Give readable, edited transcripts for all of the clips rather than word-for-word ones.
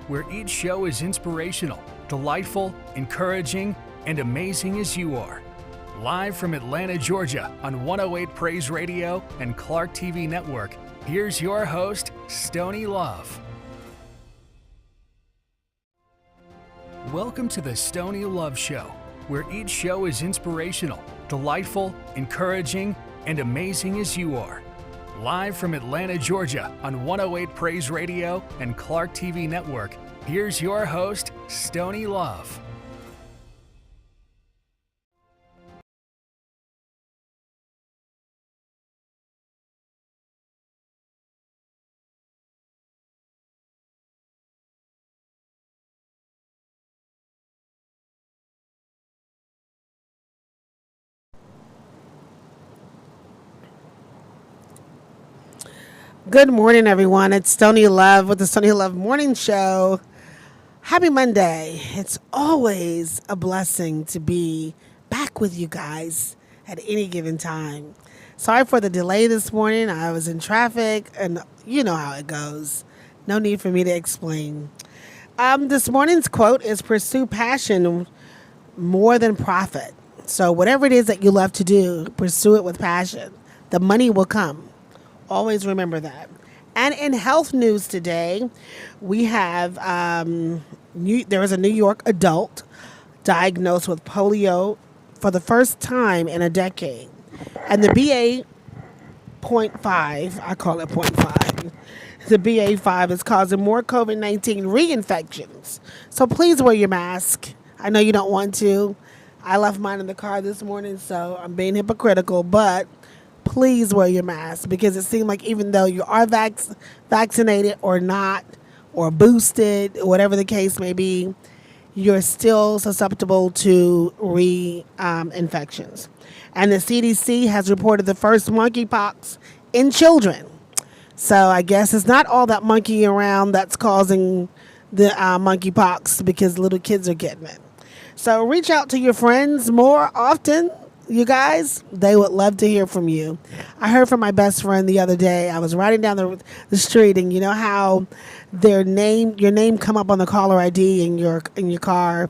where each show is inspirational, delightful, encouraging, and amazing as you are. Live from Atlanta, Georgia on 108 Praise Radio and Clark TV Network, here's your host, Stoney Love. Welcome to the Stoney Love Show, where each show is inspirational, delightful, encouraging, and amazing as you are. Live from Atlanta, Georgia on 108 Praise Radio and Clark TV Network, here's your host, Stoney Love. Good morning, everyone. It's Stoney Love with the Stoney Love Morning Show. Happy Monday. It's always a blessing to be back with you guys at any given time. Sorry for the delay this morning. I was in traffic, and you know how it goes. No need for me to explain. This morning's quote is, "Pursue passion more than profit." So whatever it is that you love to do, pursue it with passion. The money will come. Always remember that. And in health news today, we have there was a New York adult diagnosed with polio for the first time in a decade. And the BA.5, I call it .5, the BA.5 is causing more COVID-19 reinfections. So please wear your mask. I know you don't want to. I left mine in the car this morning, so I'm being hypocritical, but please wear your mask, because it seems like even though you are vaccinated or not, or boosted, whatever the case may be, you're still susceptible to reinfections. And the CDC has reported the first monkeypox in children. So I guess it's not all that monkeying around that's causing the monkeypox, because little kids are getting it. So reach out to your friends more often. You guys, they would love to hear from you. I heard from my best friend the other day. I was riding down the street, and you know how your name come up on the caller ID in your car,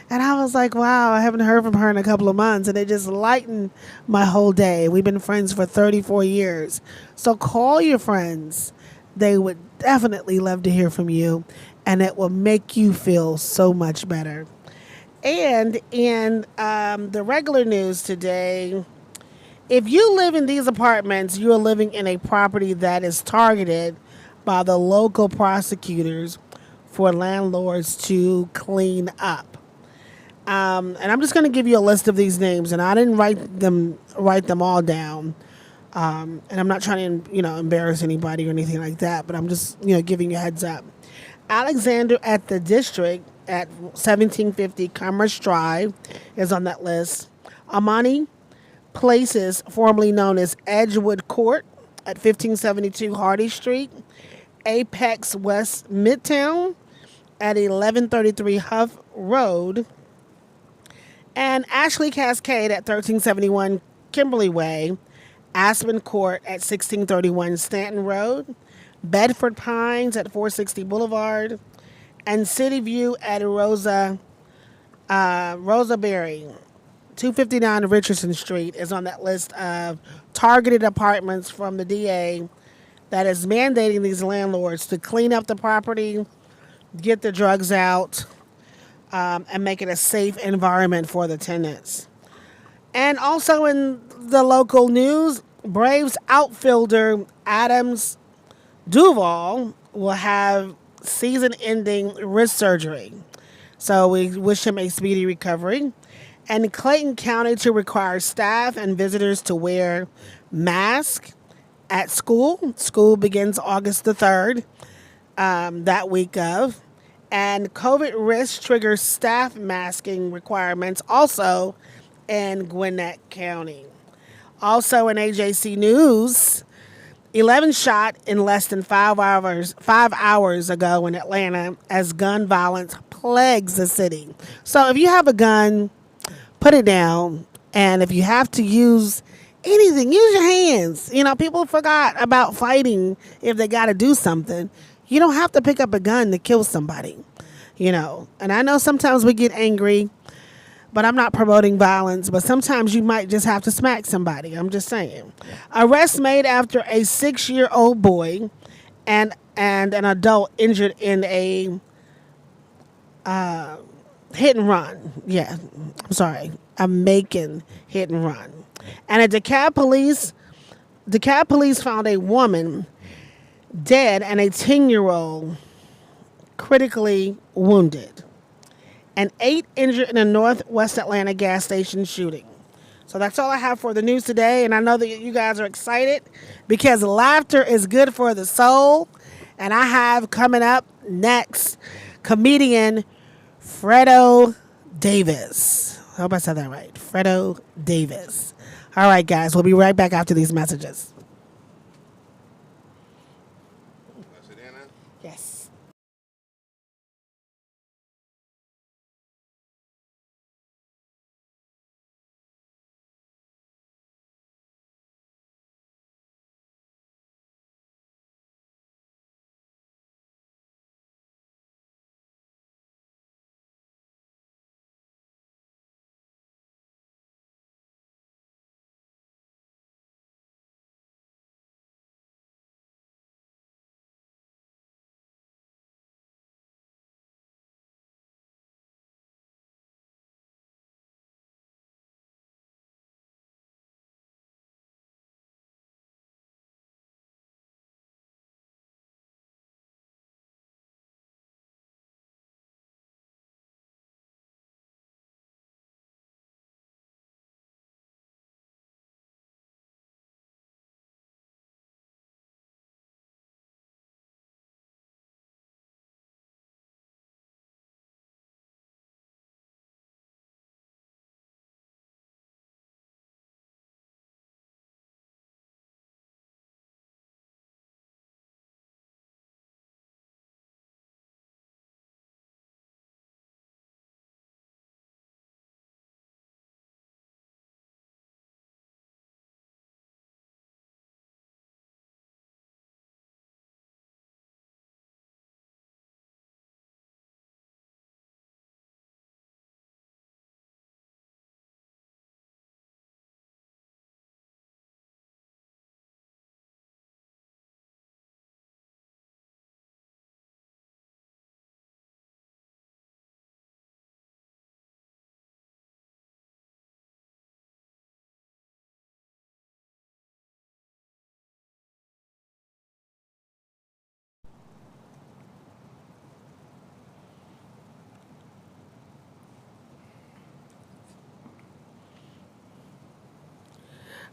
and I was like, wow, I haven't heard from her in a couple of months, and it just lightened my whole day. We've been friends for 34 years. So call your friends. They would definitely love to hear from you, and it will make you feel so much better. And in the regular news today, if you live in these apartments, you are living in a property that is targeted by the local prosecutors for landlords to clean up. And I'm just going to give you a list of these names, and I didn't write them all down. And I'm not trying to, embarrass anybody or anything like that, but I'm just, giving you a heads up. Alexander at the District at 1750 Commerce Drive is on that list. Amani Places, formerly known as Edgewood Court at 1572 Hardy Street. Apex West Midtown at 1133 Huff Road. And Ashley Cascade at 1371 Kimberly Way. Aspen Court at 1631 Stanton Road. Bedford Pines at 460 Boulevard. And City View at Rosaberry. 259 Richardson Street is on that list of targeted apartments from the DA that is mandating these landlords to clean up the property, get the drugs out, and make it a safe environment for the tenants. And also in the local news, Braves outfielder Adams Duval will have season-ending wrist surgery. So we wish him a speedy recovery. And Clayton County to require staff and visitors to wear masks at school. School begins August the 3rd, that week of. And COVID risk triggers staff masking requirements also in Gwinnett County. Also in AJC News, 11 shot in less than 5 hours ago in Atlanta as gun violence plagues the city. So if you have a gun, put it down. And if you have to use anything, use your hands. People forgot about fighting if they got to do something. You don't have to pick up a gun to kill somebody, you know. And I know sometimes we get angry, but I'm not promoting violence. But sometimes you might just have to smack somebody. I'm just saying. Arrest made after a 6-year-old boy and an adult injured in a hit and run. Yeah, I'm sorry, a Macon hit and run. And DeKalb police found a woman dead and a 10-year-old critically wounded, and 8 injured in a Northwest Atlanta gas station shooting. So that's all I have for the news today, and I know that you guys are excited because laughter is good for the soul. And I have coming up next comedian Fredo Davis. I hope I said that right. Fredo Davis. All right, guys, we'll be right back after these messages. Yes.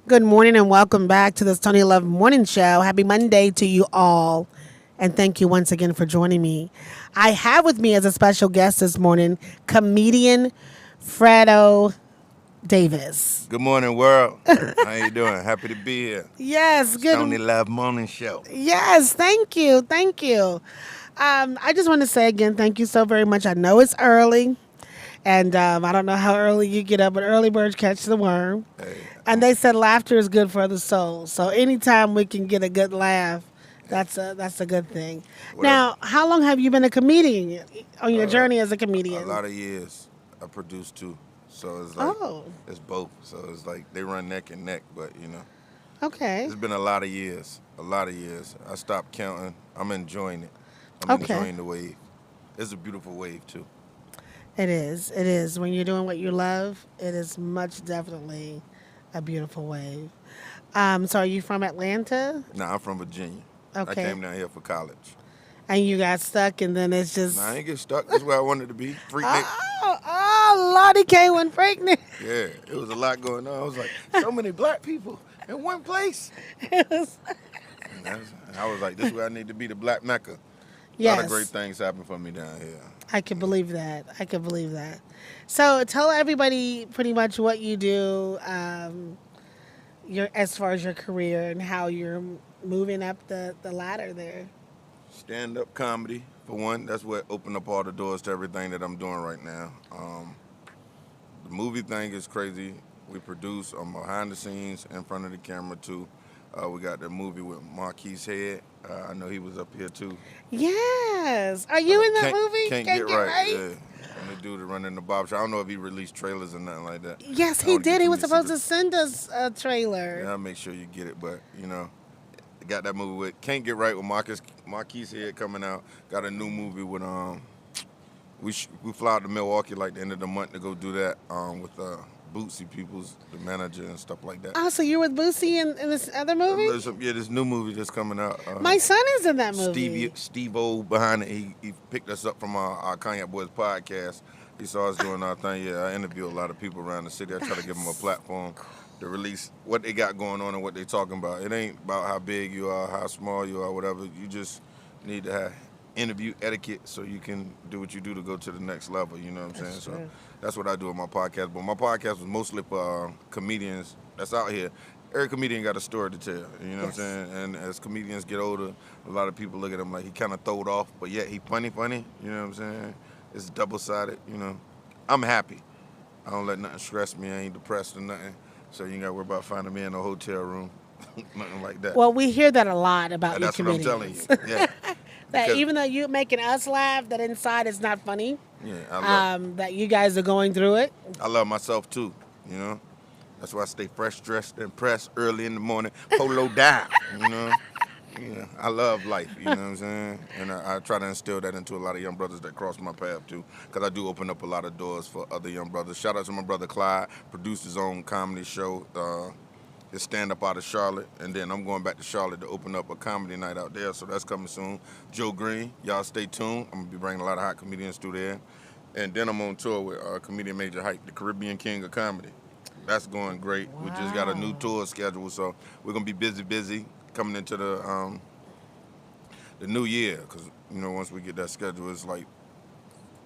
Good morning and welcome back to the Stoney Love Morning Show. Happy Monday to you all. And thank you once again for joining me. I have with me as a special guest this morning comedian Fredo Davis. Good morning, world. How you doing? Happy to be here. Yes, good. Stoney Love Morning Show. Yes, thank you. Thank you. I just want to say again, thank you so very much. I know it's early, and I don't know how early you get up, but early birds catch the worm. Hey, And they said laughter is good for the soul. So anytime we can get a good laugh, that's a good thing. Well, Now, how long have you been a comedian on your journey as a comedian? a lot of years. I produced too. So it's like, Oh, it's both. So it's like they run neck and neck, but okay. it's been a lot of years. A lot of years. I stopped counting. I'm enjoying it. I'm Okay. enjoying the wave. It's a beautiful wave too. It is. It is. When you're doing what you love, it is much definitely a beautiful wave. So are you from Atlanta? Nah, I'm from Virginia. I Okay. came down here for college. And you got stuck, and then it's just. Nah, I ain't get stuck. That's where I wanted to be. Freaknik. Oh, Lottie K went pregnant. Yeah, it was a lot going on. I was like, so many black people in one place. I was like, this is where I need to be, the Black Mecca. A lot of great Yes, things happen for me down here. I can believe that. I can believe that. So tell everybody pretty much what you do, your as far as your career and how you're moving up the ladder there. Stand-up comedy, for one. That's what opened up all the doors to everything that I'm doing right now. The movie thing is crazy. We produce. I'm behind the scenes, in front of the camera too. We got the movie with Marquise Head. I know he was up here too. Yes. Are you in that Can't, movie? Can't get right. Yeah. And the dude that running the barber shop. I don't know if he released trailers or nothing like that. Yes, I he don't get did. too He many was supposed to secrets. send us a trailer. Yeah, I'll make sure you get it. But got that movie with Can't Get Right with Marquise Head coming out. Got a new movie with we fly out to Milwaukee like the end of the month to go do that with Bootsy Peoples, the manager and stuff like that. Oh, so you're with Boosie in this other movie? This new movie that's coming out. My son is in that movie. Steve O behind it. He picked us up from our Cognac Boys podcast. He saw us doing our thing. Yeah, I interview a lot of people around the city. I try to give them a platform to release what they got going on and what they talking about. It ain't about how big you are, how small you are, whatever. You just need to have interview etiquette so you can do what you do to go to the next level. You know what I'm saying? True. So that's what I do with my podcast. But my podcast was mostly for comedians that's out here. Every comedian got a story to tell. You know what I'm saying? And as comedians get older, a lot of people look at him like he kind of throwed off, but yet he funny. You know what I'm saying? It's double-sided. I'm happy. I don't let nothing stress me. I ain't depressed or nothing. So you ain't got to worry about finding me in a hotel room. Nothing like that. Well, we hear that a lot about And you that's what I'm comedians. telling you. Yeah. That Because- even though you're making us laugh, that inside it's not funny. Yeah, I love That you guys are going through it. I love myself too, That's why I stay fresh dressed and pressed early in the morning, polo down, I love life, you know what I'm saying? And I try to instill that into a lot of young brothers that cross my path too, because I do open up a lot of doors for other young brothers. Shout out to my brother Clyde, produced his own comedy show, his stand-up out of Charlotte, and then I'm going back to Charlotte to open up a comedy night out there, so that's coming soon. Joe Green, y'all stay tuned. I'm going to be bringing a lot of hot comedians through there. And then I'm on tour with comedian Major Hype, the Caribbean King of Comedy. That's going great. Wow. We just got a new tour schedule, so we're going to be busy coming into the new year, because, once we get that schedule, it's like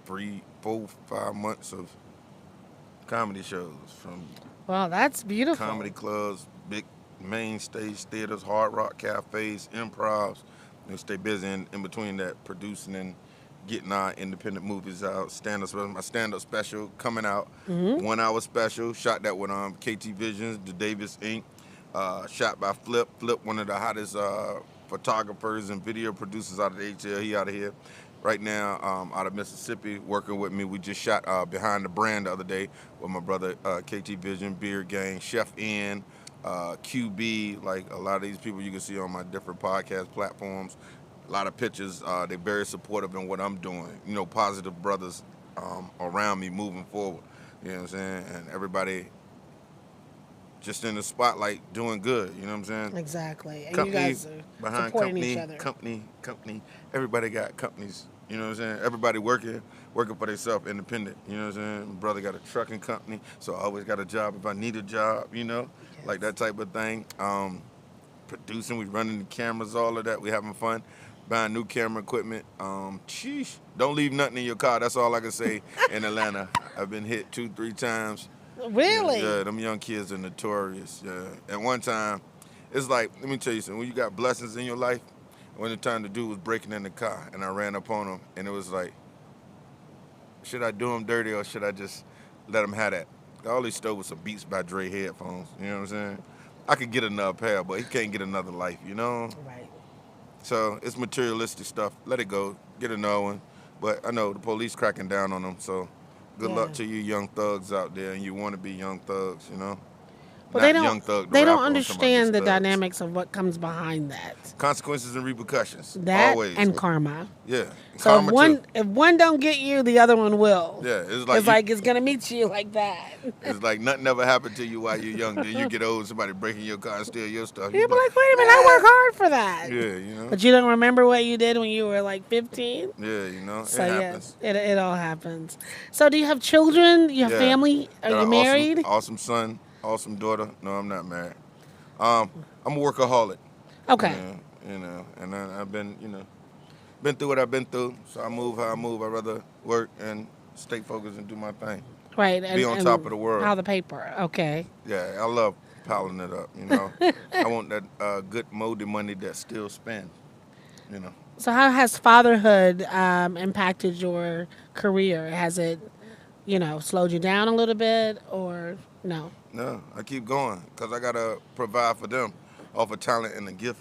3, 4, 5 months of comedy shows from Wow, that's beautiful. comedy clubs, big main stage theaters, hard rock cafes, improvs. We stay busy in between that, producing and getting our independent movies out. My stand-up special coming out, 1 hour special. Shot that with KT Visions, the Davis Inc. Shot by Flip. Flip, one of the hottest photographers and video producers out of the HL. He out of here. Right now, out of Mississippi, working with me. We just shot Behind the Brand the other day with my brother KT Vision, Beard Gang, Chef N, QB, like a lot of these people you can see on my different podcast platforms. A lot of pictures. They're very supportive in what I'm doing. Positive brothers around me moving forward. You know what I'm saying? And everybody just in the spotlight doing good. You know what I'm saying? Exactly. And Company you guys are behind supporting company, each other. company. Everybody got companies. You know what I'm saying? Everybody working for themselves, independent. You know what I'm saying? My brother got a trucking company, so I always got a job if I need a job. Like that type of thing. Producing, we running the cameras, all of that. We having fun. Buying new camera equipment. Sheesh. Don't leave nothing in your car. That's all I can say in Atlanta. I've been hit 2-3 times. Really? Yeah, them young kids are notorious. Yeah. And one time, it's like, let me tell you something. When you got blessings in your life, when the time the dude was breaking in the car, and I ran up on him, and it was like, should I do him dirty or should I just let him have that? All he stole was some Beats by Dre headphones. You know what I'm saying? I could get another pair, but he can't get another life, Right. So it's materialistic stuff. Let it go. Get another one. But I know the police cracking down on them, so good Yeah. luck to you young thugs out there, and you want to be young thugs, But Not they don't. Young Thug, the They don't rapper, I'm talking about understand just the thugs. dynamics of what comes behind that. Consequences and repercussions. That Always. and karma. Yeah. So Karma if one don't get you, the other one will. Yeah, it's like it's gonna meet you like that. it's like nothing ever happened to you while you're young. Then you get old, somebody breaking your car and steal your stuff. You'll be like, wait a minute, I work hard for that. Yeah, But you don't remember what you did when you were like 15. Yeah, it So happens. yes, it all happens. So do you have children? Do you have Yeah. family? Are Got you an married? Awesome son, awesome daughter. No, I'm not married. I'm a workaholic. Okay. And I've been, been through what I've been through. So I move how I move. I'd rather work and stay focused and do my thing. Right. Be on top of the world. Pile the paper. Okay. Yeah, I love piling it up, I want that good moldy money that still spends, So how has fatherhood impacted your career? Has it, slowed you down a little bit or no? No, I keep going because I got to provide for them. off a talent and a gift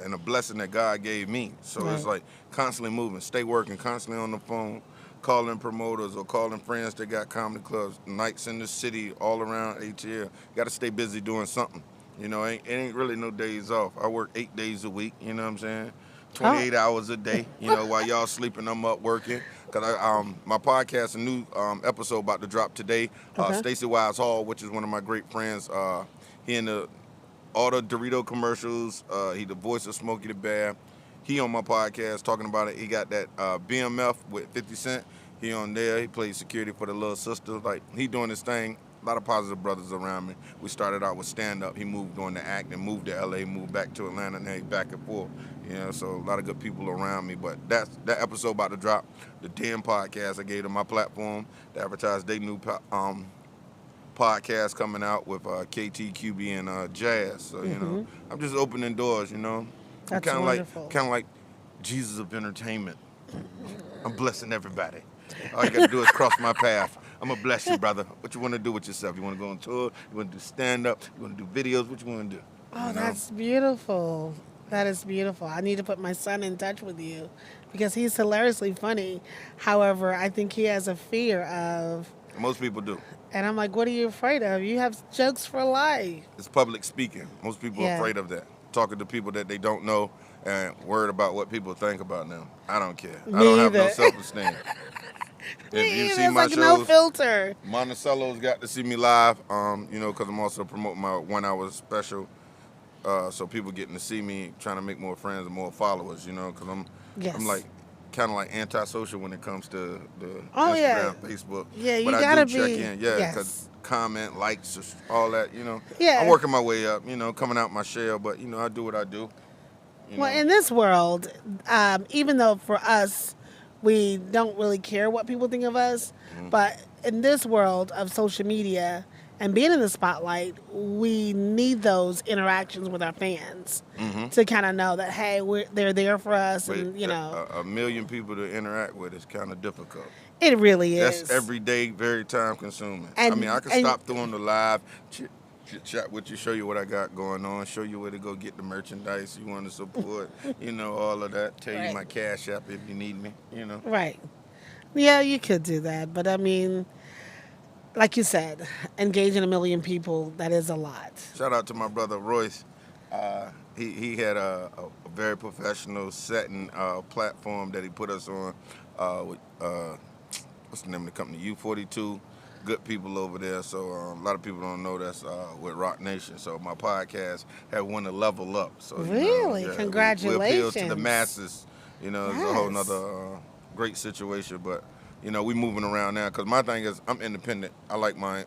and a blessing that God gave me. So it's Right. like constantly moving, stay working, constantly on the phone, calling promoters or calling friends that got comedy clubs, nights in the city, all around ATL. Got to stay busy doing something. You know, it ain't really no days off. I work 8 days a week, you know what I'm saying? Oh, 28 hours a day, you know, while y'all sleeping, I'm up working. Cause my podcast, a new episode about to drop today. okay. Stacey Wise Hall, which is one of my great friends, he in all the Dorito commercials. He the voice of Smokey the Bear. He on my podcast talking about it. He got that BMF with 50 Cent. He on there. He plays security for the little sister. Like, he doing his thing. A lot of positive brothers around me. We started out with stand-up. He moved on to acting, moved to L.A., moved back to Atlanta, and then he back and forth. You know, so a lot of good people around me. But that episode about to drop. The Den podcast, I gave them my platform to advertise their new podcast coming out with KT, QB, and Jazz. So, you know, I'm just opening doors, you know. I'm That's wonderful. kind of like Jesus of entertainment. I'm blessing everybody. All you got to do is cross my path. I'm going to bless you, brother. What you want to do with yourself? You want to go on tour? You want to do stand-up? You want to do videos? What you want to do? Oh, You know? that's beautiful. That is beautiful. I need to put my son in touch with you because he's hilariously funny. However, I think he has a fear of, Most people do. and I'm like, what are you afraid of? You have jokes for life. It's public speaking. Most people are Yeah. afraid of that. Talking to people that they don't know and worried about what people think about them. I don't care. I Me don't have no either. self-esteem. If you see There's my like no shows, filter. Monticello's got to see me live, you know, because I'm also promoting my 1 hour special. So people getting to see me, trying to make more friends and more followers, you know, because Yes. I'm like kind of like antisocial when it comes to the Oh, Instagram, yeah. Facebook. Yeah, you but I gotta do check be- in, yeah, yes. because comment, likes, all that, you know. Yeah. I'm working my way up, you know, coming out my shell, but you know, I do what I do. You Well, know. in this world, even though for us, we don't really care what people think of us, but in this world of social media and being in the spotlight, we need those interactions with our fans to kind of know that, hey, they're there for us, But and, you know, a million people to interact with is kind of difficult. it really is. That's every day, very time consuming. And- I mean, I can and- stop doing the live, chat with you, show you what I got going on, show you where to go get the merchandise you want to support, you know, all of that. Tell Right. you my Cash App if you need me, you know. Right. Yeah, you could do that. But I mean, like you said, engaging a million people, that is a lot. Shout out to my brother Royce. He had a very professional setting platform that he put us on with, what's the name of the company? U42. Good people over there. So a lot of people don't know that's with Rock Nation. So my podcast had won a level up. So you know, Really? we appeal to Congratulations. the masses. You know, it's a whole Yes. nother great situation. But you know, we moving around now because my thing is I'm independent. I like my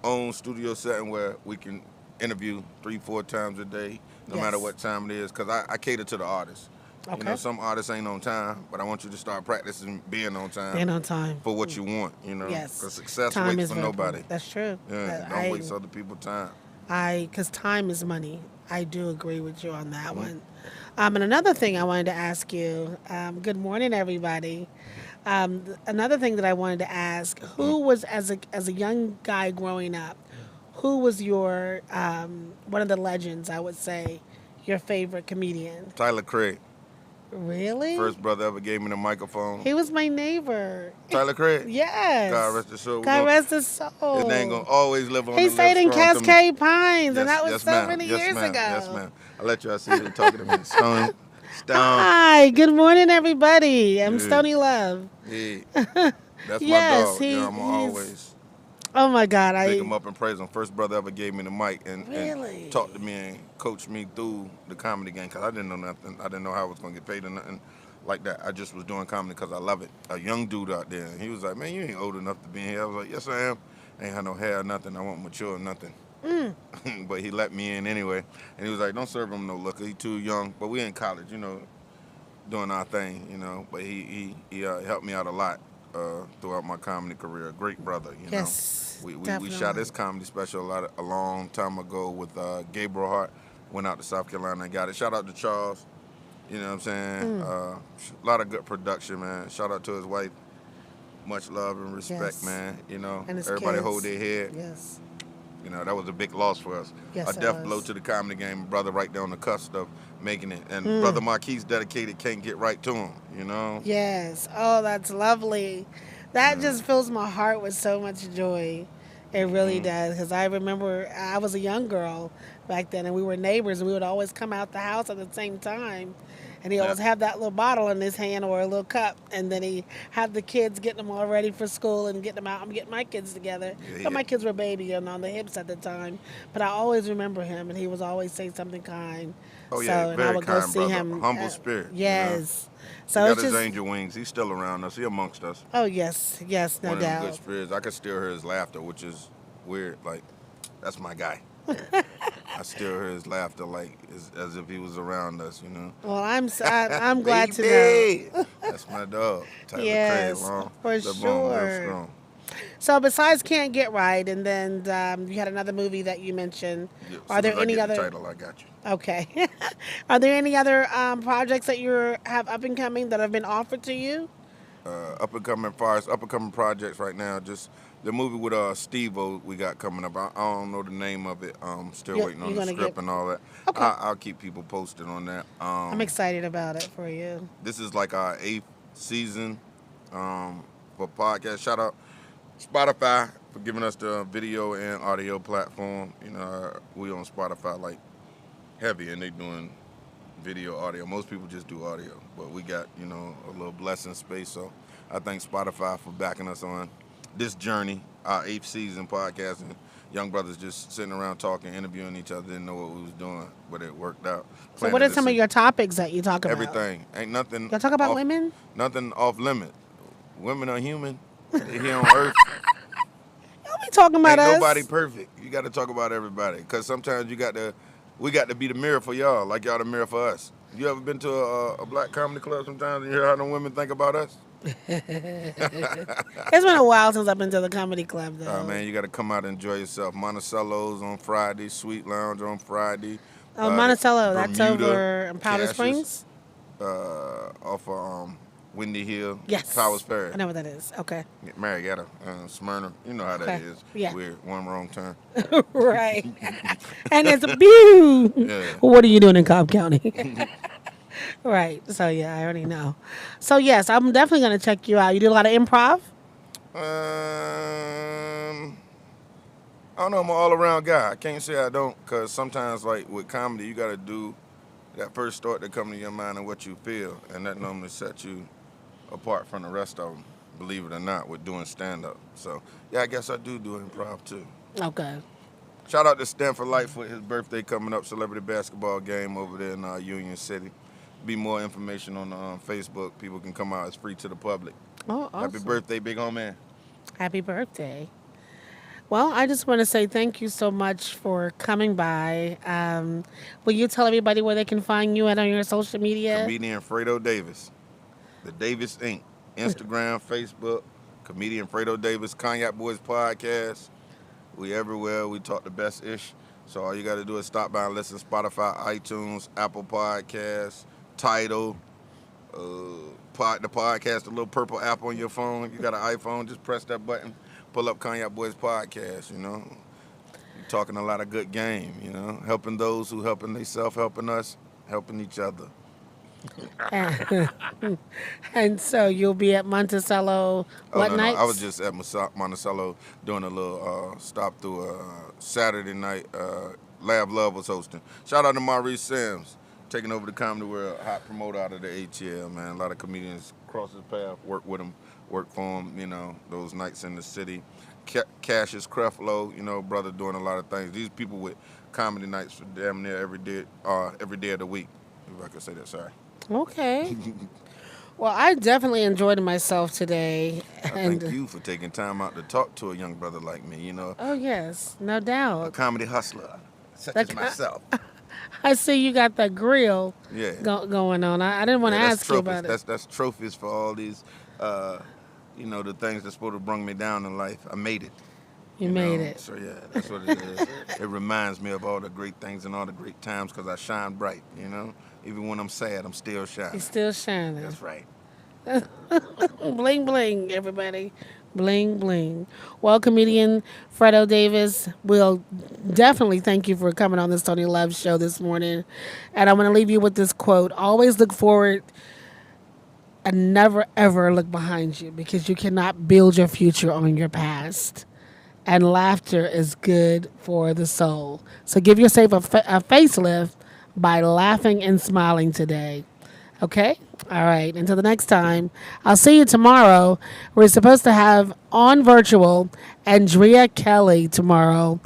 own studio setting where we can interview 3-4 times a day, no matter Yes. what time it is, because I cater to the artists. You know, Okay. some artists ain't on time, but I want you to start practicing being on time Being on time. for what you want, you know. Yes. Because success Time waits is for very nobody. important. That's true. Yeah, don't waste other people's time. Because time is money. I do agree with you on that one. And another thing I wanted to ask you, good morning, everybody. Another thing that I wanted to ask, who was, as a young guy growing up, who was your, one of the legends, I would say, your favorite comedian? Tyler Craig, Really? first brother ever gave me the microphone. He was my neighbor. Tyler Craig? Yes. God rest his soul. God rest his soul. His name gonna always live on He the stayed in lips strong to me. Cascade Pines, and Yes, that was yes, so ma'am. many Yes, years ma'am. ago. Yes, ma'am. I'll let y'all see you talking to me. Stone. Hi, good morning, everybody. I'm Yeah. Stoney Love. Yeah. That's Yes, my dog. You know, I'm he's- always Oh my God, pick him up and praise him. First brother ever gave me the mic and Really? talked to me and coached me through the comedy game because I didn't know nothing. I didn't know how I was going to get paid or nothing like that. I just was doing comedy because I love it. A young dude out there. And he was like, man, you ain't old enough to be in here. I was like, yes, I am. I ain't had no hair or nothing. I won't mature or nothing. But he let me in anyway. And he was like, don't serve him no liquor. He too young. But we in college, you know, doing our thing, you know. But he helped me out a lot throughout my comedy career. A great brother, you Yes, know. We definitely. shot this comedy special a long time ago with Gabriel Hart. Went out to South Carolina and got it. Shout out to Charles. You know what I'm saying? A lot of good production, man. Shout out to his wife. Much love and respect, Yes. man. You know, And his everybody kids. hold their head. Yes. You know, that was a big loss for us. Yes, A it death blow was. to the comedy game. Brother right there on the cusp of making it. And Mm. Brother Marquis dedicated can't get right to him, you know? Yes. Oh, that's lovely. That Yeah. just fills my heart with so much joy. It really Hmm. does. Because I remember I was a young girl back then, and we were neighbors, and we would always come out the house at the same time. And he Yeah. always had that little bottle in his hand or a little cup, and then he had the kids getting them all ready for school and getting them out. I'm getting my kids together, Yeah, but yeah. my kids were baby and on the hips at the time. But I always remember him, and he was always saying something kind. Oh, yeah, So, and I very would go kind see brother. him. Humble spirit, you know? Yes. He So got it's his just, angel wings. He's still around us. He amongst us. oh yes, yes, no One of them good doubt. spirits. I could still hear his laughter, which is weird. Like, that's my guy. I still hear his laughter like as if he was around us, you know. Well, I'm glad to know. Baby! That's my dog. Tyler Craig, Yes, long. for The bone real sure. strong. So besides Can't Get Right, and then you had another movie that you mentioned. Yeah, as Are soon there as I any get the other? title, I got you. Okay. Are there any other projects that you have up and coming that have been offered to you? Up and coming fires, up and coming projects right now. Just the movie with Steve-O we got coming up. I don't know the name of it. Still waiting You're on the gonna script get. and all that. Okay. I'll keep people posted on that. I'm excited about it for you. This is like our 8th season for podcast. Shout out Spotify for giving us the video and audio platform. You know, we on Spotify like heavy, and they doing video, audio. Most people just do audio, but we got, you know, a little blessing space. So I thank Spotify for backing us on this journey, our 8th season podcasting. Young brothers just sitting around talking, interviewing each other, didn't know what we was doing, but it worked out. So, what are some of your topics that you talk about? Everything. Ain't nothing. Y'all talk about off, women? Nothing off limit. Women are human. They're here on earth. Y'all be talking about Ain't us. nobody perfect. You got to talk about everybody, because sometimes we got to be the mirror for y'all, like y'all the mirror for us. You ever been to a black comedy club sometimes and you hear how them women think about us? It's been a while since I've been to the comedy club, though. Oh, man, you got to come out and enjoy yourself. Monticello's on Friday, Sweet Lounge on Friday. Oh, Monticello, that's Bermuda, over in Powder Cassius, Springs? off of Windy Hill, Yes. Powers Ferry. I know what that is. Okay. Marietta, Smyrna. You know how that Okay. is. Yeah. Weird. One wrong turn. Right. And it's a pew. Yeah. What are you doing in Cobb County? Right. So, yeah, I already know. So, yes, I'm definitely going to check you out. You do a lot of improv? I don't know. I'm an all-around guy. I can't say I don't, because sometimes, like, with comedy, you got to do that first thought that comes to your mind and what you feel, and that normally sets you apart from the rest of them, believe it or not, with doing stand-up. So, yeah, I guess I do improv, too. Okay. Shout out to Stanford Lightfoot, his birthday coming up, celebrity basketball game over there in Union City. Be more information on Facebook. People can come out. It's free to the public. Oh, awesome. Happy birthday, big homie. Happy birthday. Well, I just want to say thank you so much for coming by. Will you tell everybody where they can find you at on your social media? Comedian Fredo Davis. The Davis Inc. Instagram, Facebook. Comedian Fredo Davis. Cognac Boys Podcast. We everywhere. We talk the best-ish. So all you got to do is stop by and listen. Spotify, iTunes, Apple Podcasts, Tidal, the podcast, the little purple app on your phone. You got an iPhone, just press that button. Pull up Cognac Boys Podcast, you know. You're talking a lot of good game, you know. Helping those who helping themselves, helping us, helping each other. And so you'll be at Monticello what no, nights? I was just at Monticello doing a little stop through Saturday night. Lab Love was hosting. Shout out to Maurice Sims, taking over the Comedy World, hot promoter out of the ATL, man. A lot of comedians cross his path, work with him, work for him, you know, those nights in the city. Cassius Creflo, you know, brother doing a lot of things. These people with comedy nights for damn near every day of the week, if I could say that, sorry. Okay. Well, I definitely enjoyed myself today. Thank you for taking time out to talk to a young brother like me, you know, Oh, yes, no a doubt. comedy hustler, such That as ki- myself. I see you got that grill Yeah. going on. I didn't want to Yeah, ask you about it. That's trophies for all these, you know, the things that's supposed to bring me down in life. I made it. You know? made it. So, yeah, that's what it is. It reminds me of all the great things and all the great times because I shine bright, you know? Even when I'm sad, I'm still shining. He's still shining. That's right. Bling, bling, everybody. Bling, bling. Well, comedian Fredo Davis, will definitely thank you for coming on the Stoney Love show this morning. And I'm going to leave you with this quote. Always look forward and never, ever look behind you because you cannot build your future on your past. And laughter is good for the soul. So give yourself a facelift by laughing and smiling today. Okay? All right. Until the next time, I'll see you tomorrow. We're supposed to have on virtual Andrea Kelly tomorrow.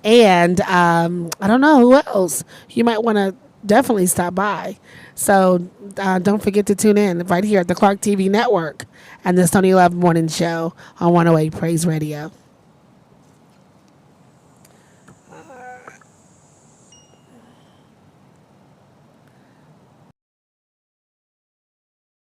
And I don't know who else. You might want to definitely stop by. So don't forget to tune in right here at the Clark TV Network and the Stoney Love Morning Show on 108 Praise Radio.